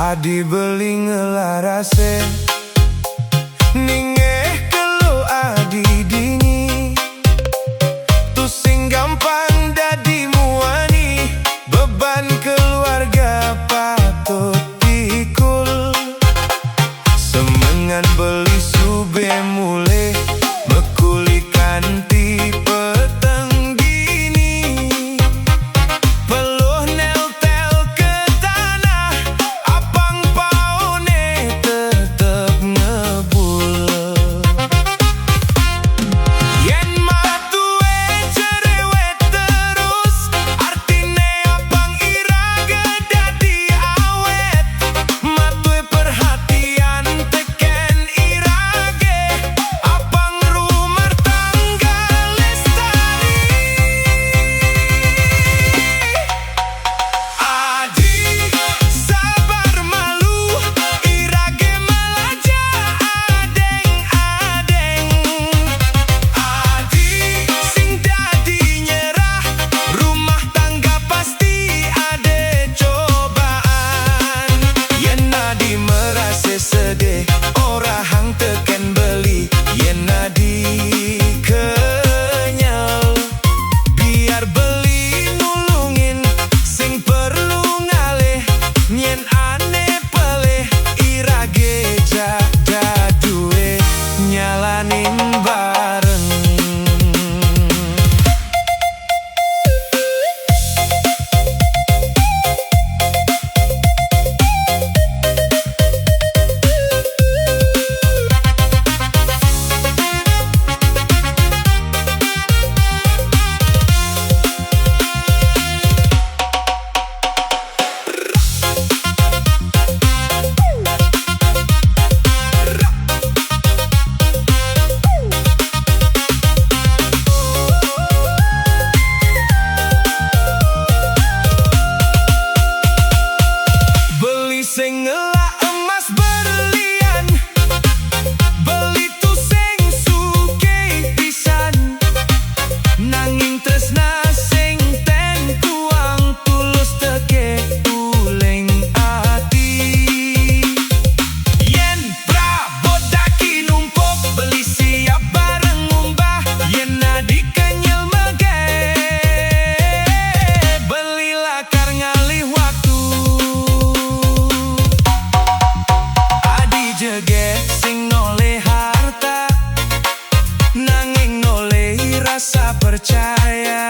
Adi beli ngelarase ningeh kelo adi dingi tu sing gampang dadi muani beban keluarga patut pikul semengan beli sube mule mekulikan ti peteng gini peluh nel-tel ke tanah apang paone tetep ngebul yen matue cerewet terus artine apang irage dadi awet matue perhatian teken irage apang rumah tangga lestari Adi sabar malu irage malaja adeng-adeng Adi sing dadi nyerah rumah tangga pasti ade cobaan yen Adi merasa sedih ora hang teken beli yen Adi kenyal biar beli nulungin sing perlu ngalih yen ane peleh irage jaga duwe nyalanin bareng beli sing ngelak emas berlian beli tu sing sugih pisan nanging tresna sing ten tuang tulus teke tuling ati yen prabot daki numpuk beli siap bareng ngumbah yen Adi kenyel mege beli lakar ngalih waktu Adi jege sing noleh harta nanging noleh rasa percaya